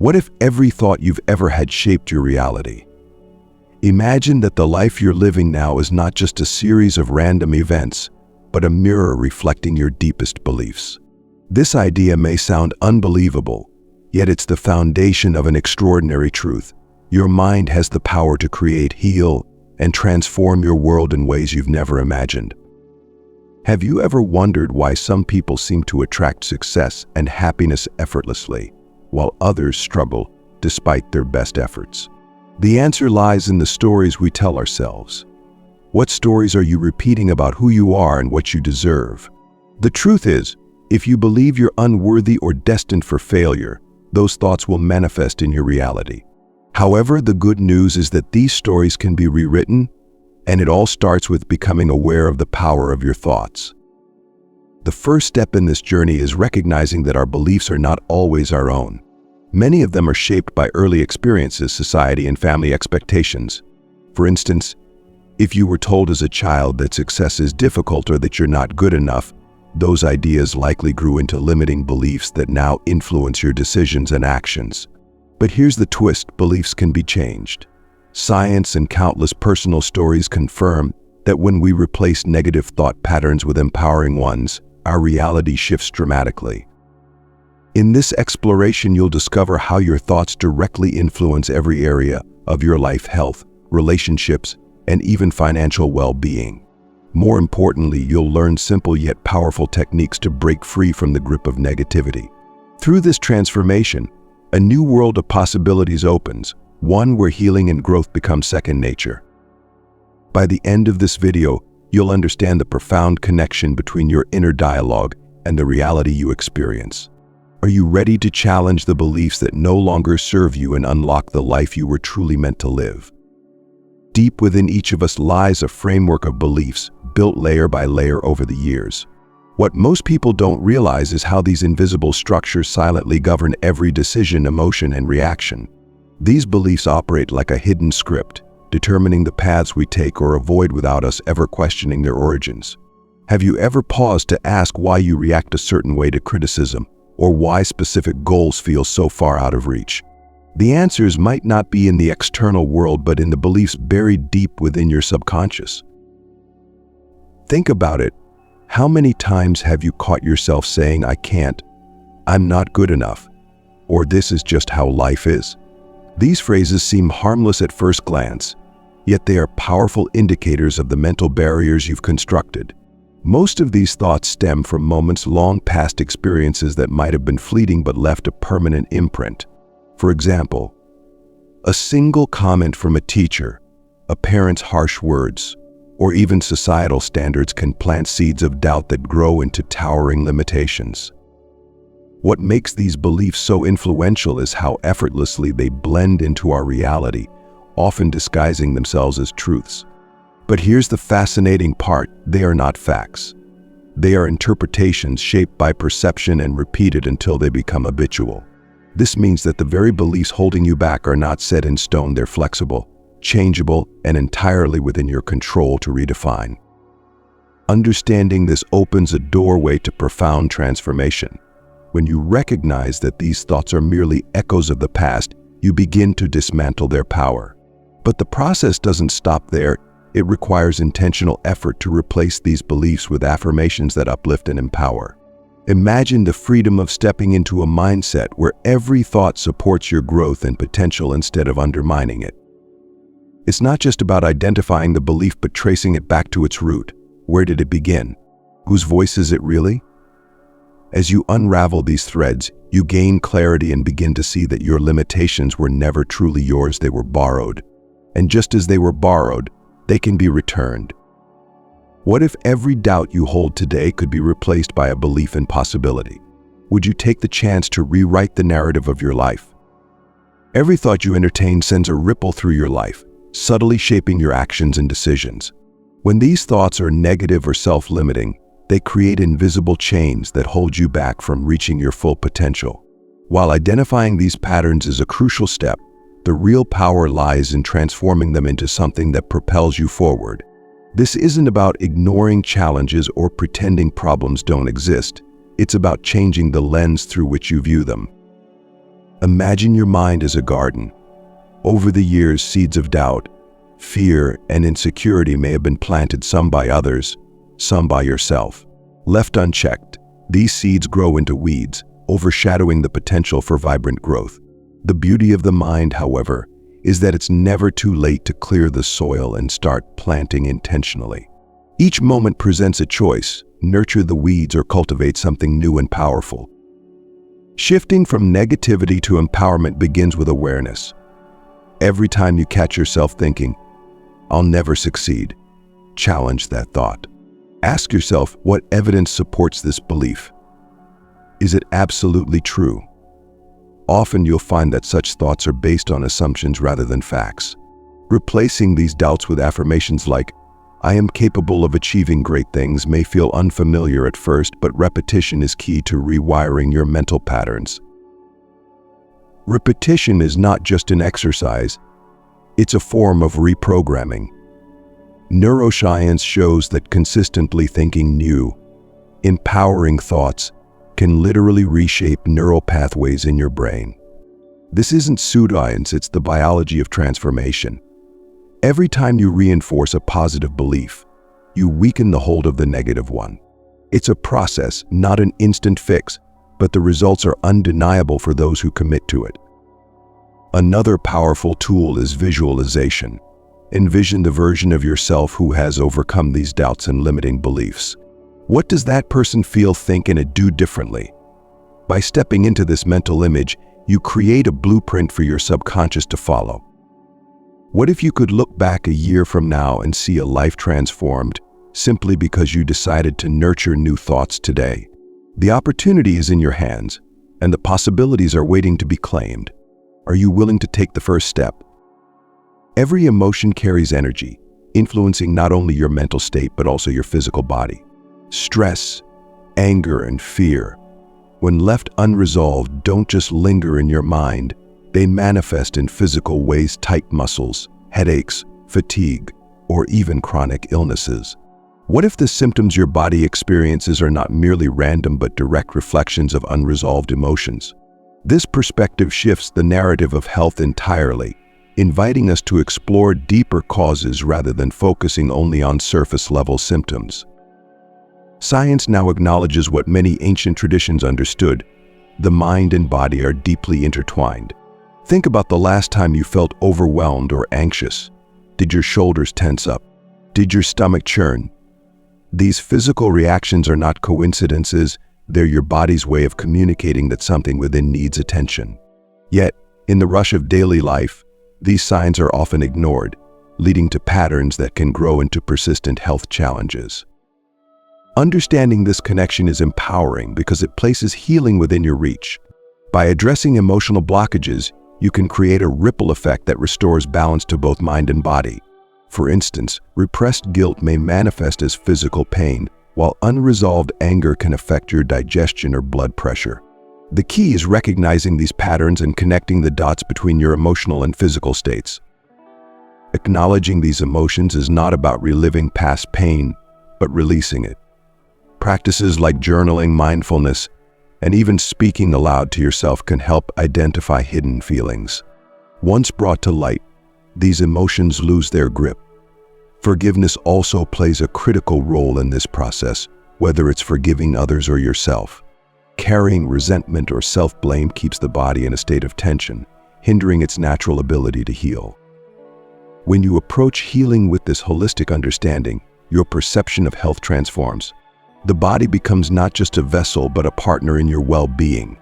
What if every thought you've ever had shaped your reality? Imagine that the life you're living now is not just a series of random events, but a mirror reflecting your deepest beliefs. This idea may sound unbelievable, yet it's the foundation of an extraordinary truth. Your mind has the power to create, heal, and transform your world in ways you've never imagined. Have you ever wondered why some people seem to attract success and happiness effortlessly, while others struggle despite their best efforts? The answer lies in the stories we tell ourselves. What stories are you repeating about who you are and what you deserve? The truth is, if you believe you're unworthy or destined for failure, those thoughts will manifest in your reality. However, the good news is that these stories can be rewritten, and it all starts with becoming aware of the power of your thoughts. The first step in this journey is recognizing that our beliefs are not always our own. Many of them are shaped by early experiences, society, and family expectations. For instance, if you were told as a child that success is difficult or that you're not good enough, those ideas likely grew into limiting beliefs that now influence your decisions and actions. But here's the twist: beliefs can be changed. Science and countless personal stories confirm that when we replace negative thought patterns with empowering ones, our reality shifts dramatically. In this exploration, you'll discover how your thoughts directly influence every area of your life: health, relationships, and even financial well-being. More importantly, you'll learn simple yet powerful techniques to break free from the grip of negativity. Through this transformation, a new world of possibilities opens, one where healing and growth become second nature. By the end of this video, you'll understand the profound connection between your inner dialogue and the reality you experience. Are you ready to challenge the beliefs that no longer serve you and unlock the life you were truly meant to live? Deep within each of us lies a framework of beliefs built layer by layer over the years. What most people don't realize is how these invisible structures silently govern every decision, emotion, and reaction. These beliefs operate like a hidden script, determining the paths we take or avoid without us ever questioning their origins. Have you ever paused to ask why you react a certain way to criticism, or why specific goals feel so far out of reach? The answers might not be in the external world, but in the beliefs buried deep within your subconscious. Think about it. How many times have you caught yourself saying, "I can't," "I'm not good enough," or "this is just how life is"? These phrases seem harmless at first glance, yet they are powerful indicators of the mental barriers you've constructed. Most of these thoughts stem from moments long past experiences that might have been fleeting but left a permanent imprint. For example, a single comment from a teacher, a parent's harsh words, or even societal standards can plant seeds of doubt that grow into towering limitations. What makes these beliefs so influential is how effortlessly they blend into our reality, often disguising themselves as truths. But here's the fascinating part: they are not facts. They are interpretations shaped by perception and repeated until they become habitual. This means that the very beliefs holding you back are not set in stone. They're flexible, changeable, and entirely within your control to redefine. Understanding this opens a doorway to profound transformation. When you recognize that these thoughts are merely echoes of the past, you begin to dismantle their power. But the process doesn't stop there. It requires intentional effort to replace these beliefs with affirmations that uplift and empower. Imagine the freedom of stepping into a mindset where every thought supports your growth and potential instead of undermining it. It's not just about identifying the belief, but tracing it back to its root. Where did it begin? Whose voice is it really? As you unravel these threads, you gain clarity and begin to see that your limitations were never truly yours. They were borrowed. And just as they were borrowed, they can be returned. What if every doubt you hold today could be replaced by a belief in possibility? Would you take the chance to rewrite the narrative of your life? Every thought you entertain sends a ripple through your life, subtly shaping your actions and decisions. When these thoughts are negative or self-limiting, they create invisible chains that hold you back from reaching your full potential. While identifying these patterns is a crucial step, the real power lies in transforming them into something that propels you forward. This isn't about ignoring challenges or pretending problems don't exist. It's about changing the lens through which you view them. Imagine your mind as a garden. Over the years, seeds of doubt, fear, and insecurity may have been planted, some by others, some by yourself. Left unchecked, these seeds grow into weeds, overshadowing the potential for vibrant growth. The beauty of the mind, however, is that it's never too late to clear the soil and start planting intentionally. Each moment presents a choice: nurture the weeds or cultivate something new and powerful. Shifting from negativity to empowerment begins with awareness. Every time you catch yourself thinking, "I'll never succeed," challenge that thought. Ask yourself, what evidence supports this belief? Is it absolutely true? Often you'll find that such thoughts are based on assumptions rather than facts. Replacing these doubts with affirmations like, "I am capable of achieving great things," may feel unfamiliar at first, but repetition is key to rewiring your mental patterns. Repetition is not just an exercise, it's a form of reprogramming. Neuroscience shows that consistently thinking new, empowering thoughts can literally reshape neural pathways in your brain. This isn't pseudoscience, it's the biology of transformation. Every time you reinforce a positive belief, you weaken the hold of the negative one. It's a process, not an instant fix, but the results are undeniable for those who commit to it. Another powerful tool is visualization. Envision the version of yourself who has overcome these doubts and limiting beliefs. What does that person feel, think, and do differently? By stepping into this mental image, you create a blueprint for your subconscious to follow. What if you could look back a year from now and see a life transformed simply because you decided to nurture new thoughts today? The opportunity is in your hands, and the possibilities are waiting to be claimed. Are you willing to take the first step? Every emotion carries energy, influencing not only your mental state but also your physical body. Stress, anger, and fear, when left unresolved, don't just linger in your mind. They manifest in physical ways: tight muscles, headaches, fatigue, or even chronic illnesses. What if the symptoms your body experiences are not merely random but direct reflections of unresolved emotions? This perspective shifts the narrative of health entirely, inviting us to explore deeper causes rather than focusing only on surface-level symptoms. Science now acknowledges what many ancient traditions understood: the mind and body are deeply intertwined. Think about the last time you felt overwhelmed or anxious. Did your shoulders tense up? Did your stomach churn? These physical reactions are not coincidences, they're your body's way of communicating that something within needs attention. Yet, in the rush of daily life, these signs are often ignored, leading to patterns that can grow into persistent health challenges. Understanding this connection is empowering because it places healing within your reach. By addressing emotional blockages, you can create a ripple effect that restores balance to both mind and body. For instance, repressed guilt may manifest as physical pain, while unresolved anger can affect your digestion or blood pressure. The key is recognizing these patterns and connecting the dots between your emotional and physical states. Acknowledging these emotions is not about reliving past pain, but releasing it. Practices like journaling, mindfulness, and even speaking aloud to yourself can help identify hidden feelings. Once brought to light, these emotions lose their grip. Forgiveness also plays a critical role in this process, whether it's forgiving others or yourself. Carrying resentment or self-blame keeps the body in a state of tension, hindering its natural ability to heal. When you approach healing with this holistic understanding, your perception of health transforms. The body becomes not just a vessel but a partner in your well-being,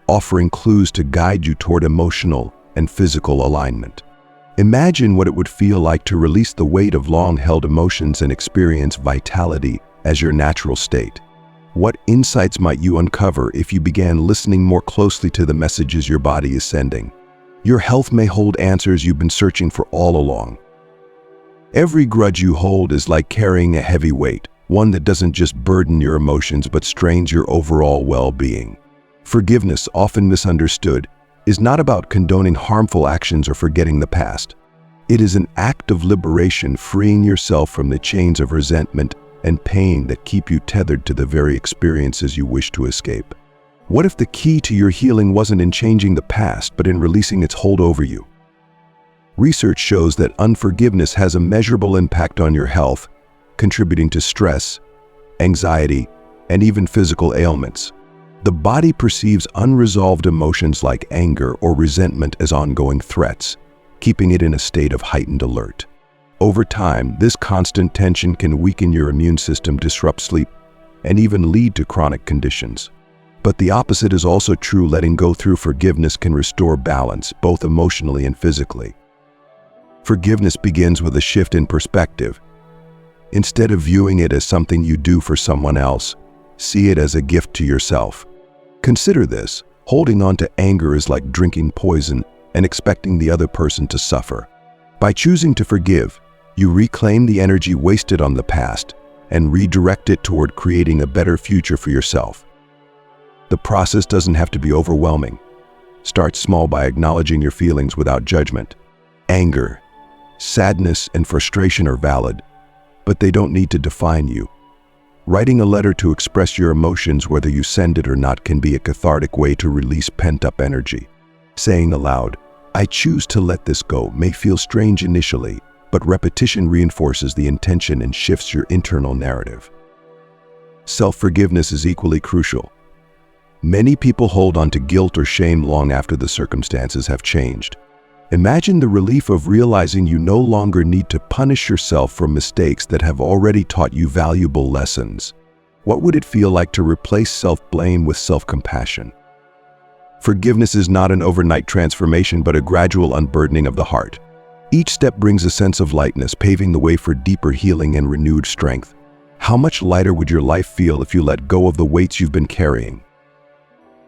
offering clues to guide you toward emotional and physical alignment. Imagine what it would feel like to release the weight of long-held emotions and experience vitality as your natural state. What insights might you uncover if you began listening more closely to the messages your body is sending? Your health may hold answers you've been searching for all along. Every grudge you hold is like carrying a heavy weight, one that doesn't just burden your emotions but strains your overall well-being. Forgiveness, often misunderstood, is not about condoning harmful actions or forgetting the past. It is an act of liberation, freeing yourself from the chains of resentment and pain that keep you tethered to the very experiences you wish to escape. What if the key to your healing wasn't in changing the past, but in releasing its hold over you? Research shows that unforgiveness has a measurable impact on your health, contributing to stress, anxiety, and even physical ailments. The body perceives unresolved emotions like anger or resentment as ongoing threats, keeping it in a state of heightened alert. Over time, this constant tension can weaken your immune system, disrupt sleep, and even lead to chronic conditions. But the opposite is also true. Letting go through forgiveness can restore balance, both emotionally and physically. Forgiveness begins with a shift in perspective. Instead of viewing it as something you do for someone else, see it as a gift to yourself. Consider this: holding on to anger is like drinking poison and expecting the other person to suffer. By choosing to forgive, you reclaim the energy wasted on the past and redirect it toward creating a better future for yourself. The process doesn't have to be overwhelming. Start small by acknowledging your feelings without judgment. Anger, sadness, and frustration are valid, but they don't need to define you. Writing a letter to express your emotions, whether you send it or not, can be a cathartic way to release pent-up energy. Saying aloud, "I choose to let this go," may feel strange initially, but repetition reinforces the intention and shifts your internal narrative. Self-forgiveness is equally crucial. Many people hold on to guilt or shame long after the circumstances have changed. Imagine the relief of realizing you no longer need to punish yourself for mistakes that have already taught you valuable lessons. What would it feel like to replace self-blame with self-compassion? Forgiveness is not an overnight transformation, but a gradual unburdening of the heart. Each step brings a sense of lightness, paving the way for deeper healing and renewed strength. How much lighter would your life feel if you let go of the weights you've been carrying?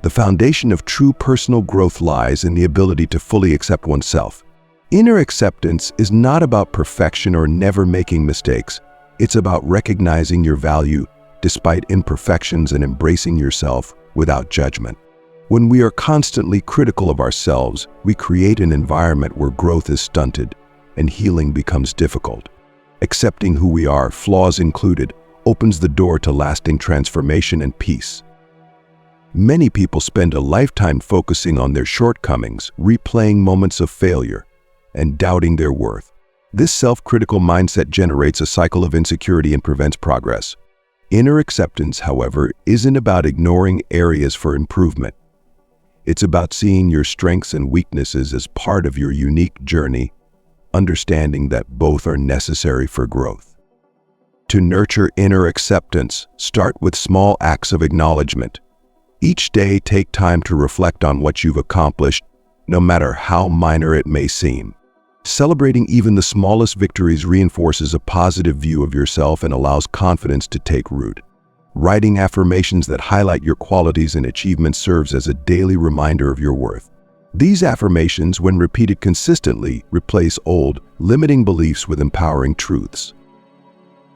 The foundation of true personal growth lies in the ability to fully accept oneself. Inner acceptance is not about perfection or never making mistakes. It's about recognizing your value despite imperfections and embracing yourself without judgment. When we are constantly critical of ourselves, we create an environment where growth is stunted and healing becomes difficult. Accepting who we are, flaws included, opens the door to lasting transformation and peace. Many people spend a lifetime focusing on their shortcomings, replaying moments of failure, and doubting their worth. This self-critical mindset generates a cycle of insecurity and prevents progress. Inner acceptance, however, isn't about ignoring areas for improvement. It's about seeing your strengths and weaknesses as part of your unique journey, understanding that both are necessary for growth. To nurture inner acceptance, start with small acts of acknowledgement. Each day, take time to reflect on what you've accomplished, no matter how minor it may seem. Celebrating even the smallest victories reinforces a positive view of yourself and allows confidence to take root. Writing affirmations that highlight your qualities and achievements serves as a daily reminder of your worth. These affirmations, when repeated consistently, replace old, limiting beliefs with empowering truths.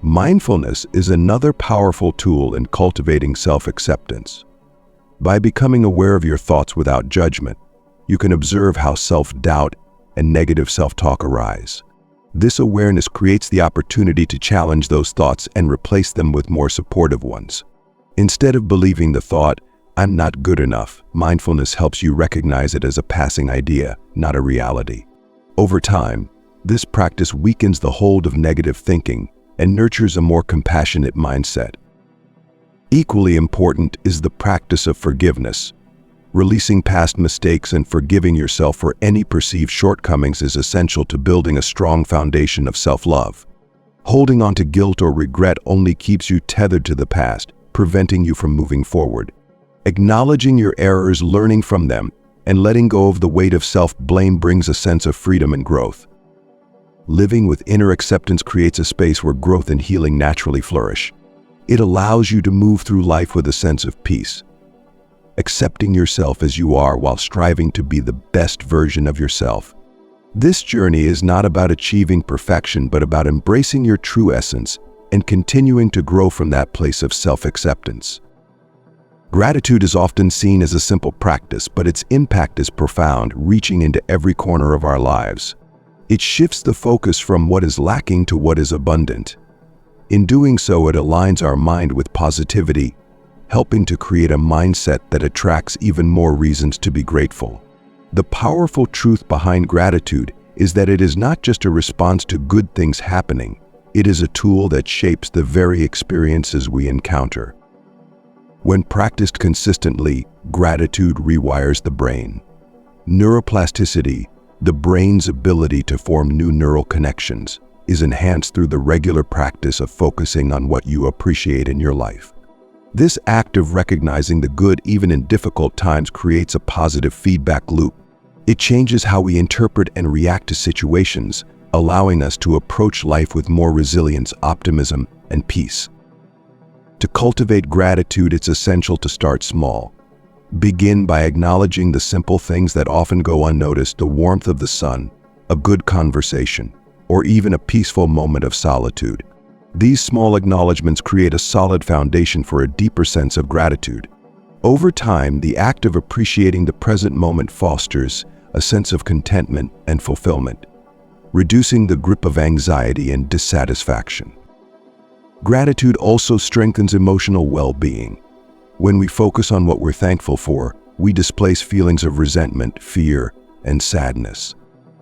Mindfulness is another powerful tool in cultivating self-acceptance. By becoming aware of your thoughts without judgment, you can observe how self-doubt and negative self-talk arise. This awareness creates the opportunity to challenge those thoughts and replace them with more supportive ones. Instead of believing the thought, "I'm not good enough," mindfulness helps you recognize it as a passing idea, not a reality. Over time, this practice weakens the hold of negative thinking and nurtures a more compassionate mindset. Equally important is the practice of forgiveness. Releasing past mistakes and forgiving yourself for any perceived shortcomings is essential to building a strong foundation of self-love. Holding on to guilt or regret only keeps you tethered to the past, preventing you from moving forward. Acknowledging your errors, learning from them, and letting go of the weight of self-blame brings a sense of freedom and growth. Living with inner acceptance creates a space where growth and healing naturally flourish. It allows you to move through life with a sense of peace, accepting yourself as you are while striving to be the best version of yourself. This journey is not about achieving perfection, but about embracing your true essence and continuing to grow from that place of self-acceptance. Gratitude is often seen as a simple practice, but its impact is profound, reaching into every corner of our lives. It shifts the focus from what is lacking to what is abundant. In doing so, it aligns our mind with positivity, helping to create a mindset that attracts even more reasons to be grateful. The powerful truth behind gratitude is that it is not just a response to good things happening, it is a tool that shapes the very experiences we encounter. When practiced consistently, gratitude rewires the brain. Neuroplasticity, the brain's ability to form new neural connections, is enhanced through the regular practice of focusing on what you appreciate in your life. This act of recognizing the good even in difficult times creates a positive feedback loop. It changes how we interpret and react to situations, allowing us to approach life with more resilience, optimism, and peace. To cultivate gratitude, it's essential to start small. Begin by acknowledging the simple things that often go unnoticed: the warmth of the sun, a good conversation, or even a peaceful moment of solitude. These small acknowledgments create a solid foundation for a deeper sense of gratitude. Over time, the act of appreciating the present moment fosters a sense of contentment and fulfillment, reducing the grip of anxiety and dissatisfaction. Gratitude also strengthens emotional well-being. When we focus on what we're thankful for, we displace feelings of resentment, fear, and sadness.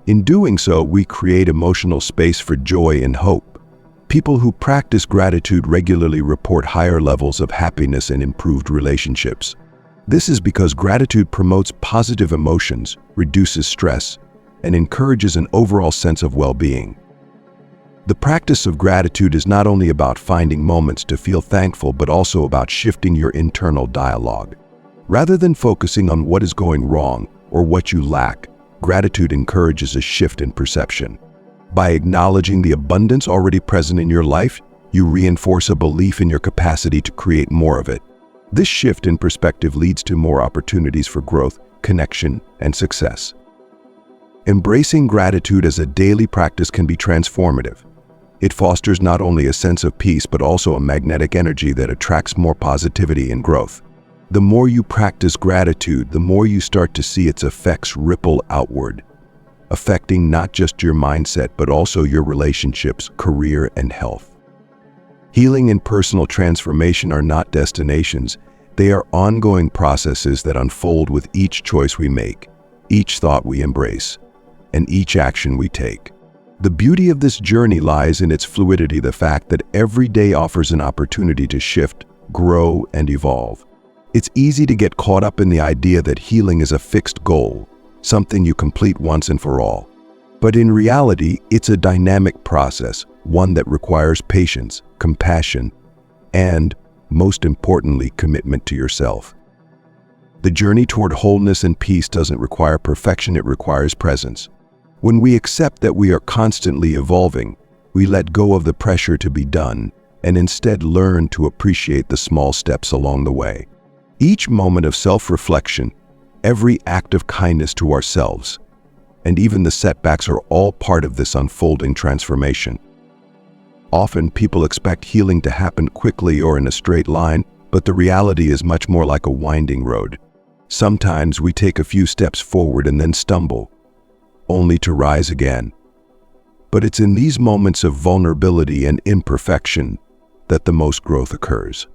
In doing so, we create emotional space for joy and hope. People who practice gratitude regularly report higher levels of happiness and improved relationships. This is because gratitude promotes positive emotions, reduces stress, and encourages an overall sense of well-being. The practice of gratitude is not only about finding moments to feel thankful, but also about shifting your internal dialogue. Rather than focusing on what is going wrong or what you lack, gratitude encourages a shift in perception. By acknowledging the abundance already present in your life, you reinforce a belief in your capacity to create more of it. This shift in perspective leads to more opportunities for growth, connection, and success. Embracing gratitude as a daily practice can be transformative. It fosters not only a sense of peace, but also a magnetic energy that attracts more positivity and growth. The more you practice gratitude, the more you start to see its effects ripple outward, affecting not just your mindset, but also your relationships, career, and health. Healing and personal transformation are not destinations. They are ongoing processes that unfold with each choice we make, each thought we embrace, and each action we take. The beauty of this journey lies in its fluidity, the fact that every day offers an opportunity to shift, grow, and evolve. It's easy to get caught up in the idea that healing is a fixed goal, something you complete once and for all. But in reality, it's a dynamic process, one that requires patience, compassion, and, most importantly, commitment to yourself. The journey toward wholeness and peace doesn't require perfection, it requires presence. When we accept that we are constantly evolving, we let go of the pressure to be done and instead learn to appreciate the small steps along the way. Each moment of self-reflection, every act of kindness to ourselves, and even the setbacks are all part of this unfolding transformation. Often people expect healing to happen quickly or in a straight line, but the reality is much more like a winding road. Sometimes we take a few steps forward and then stumble, only to rise again. But it's in these moments of vulnerability and imperfection that the most growth occurs.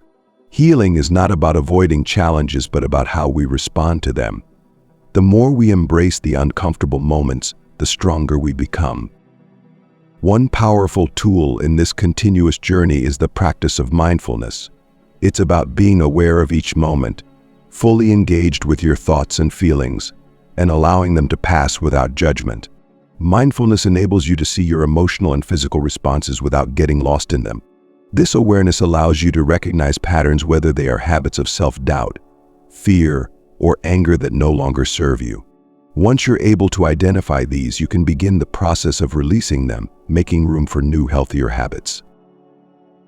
Healing is not about avoiding challenges, but about how we respond to them. The more we embrace the uncomfortable moments, the stronger we become. One powerful tool in this continuous journey is the practice of mindfulness. It's about being aware of each moment, fully engaged with your thoughts and feelings, and allowing them to pass without judgment. Mindfulness enables you to see your emotional and physical responses without getting lost in them. This awareness allows you to recognize patterns, whether they are habits of self-doubt, fear, or anger that no longer serve you. Once you're able to identify these, you can begin the process of releasing them, making room for new, healthier habits.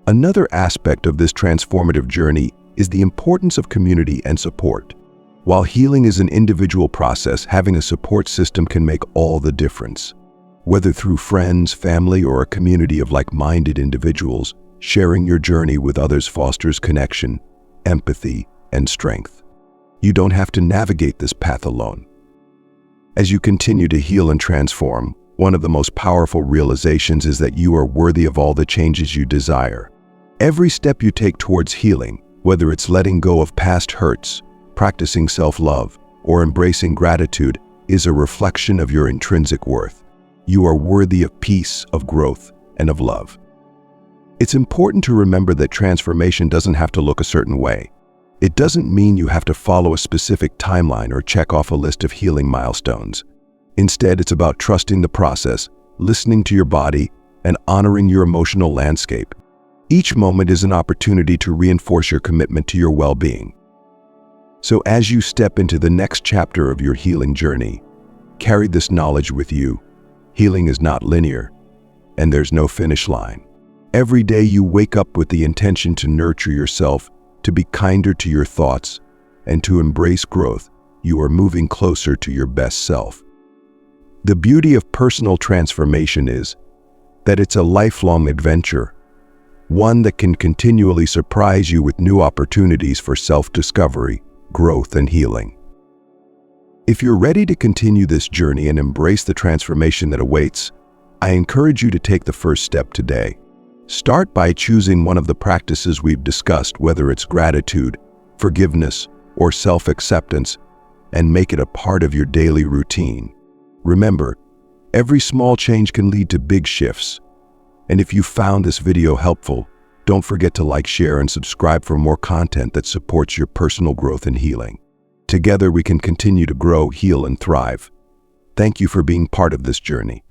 Another aspect of this transformative journey is the importance of community and support. While healing is an individual process, having a support system can make all the difference. Whether through friends, family, or a community of like-minded individuals, sharing your journey with others fosters connection, empathy, and strength. You don't have to navigate this path alone. As you continue to heal and transform, one of the most powerful realizations is that you are worthy of all the changes you desire. Every step you take towards healing, Whether it's letting go of past hurts, practicing self-love, or embracing gratitude, is a reflection of your intrinsic worth. You are worthy of peace, of growth, and of love. It's important to remember that transformation doesn't have to look a certain way. It doesn't mean you have to follow a specific timeline or check off a list of healing milestones. Instead, it's about trusting the process, listening to your body, and honoring your emotional landscape. Each moment is an opportunity to reinforce your commitment to your well-being. So as you step into the next chapter of your healing journey, carry this knowledge with you. Healing is not linear, and there's no finish line. Every day you wake up with the intention to nurture yourself, to be kinder to your thoughts, and to embrace growth. You are moving closer to your best self. The beauty of personal transformation is that it's a lifelong adventure, one that can continually surprise you with new opportunities for self-discovery, growth, and healing. If you're ready to continue this journey and embrace the transformation that awaits, I encourage you to take the first step today. Start by choosing one of the practices we've discussed, whether it's gratitude, forgiveness, or self-acceptance, and make it a part of your daily routine. Remember, every small change can lead to big shifts. And if you found this video helpful, don't forget to like, share, and subscribe for more content that supports your personal growth and healing. Together we can continue to grow, heal, and thrive. Thank you for being part of this journey.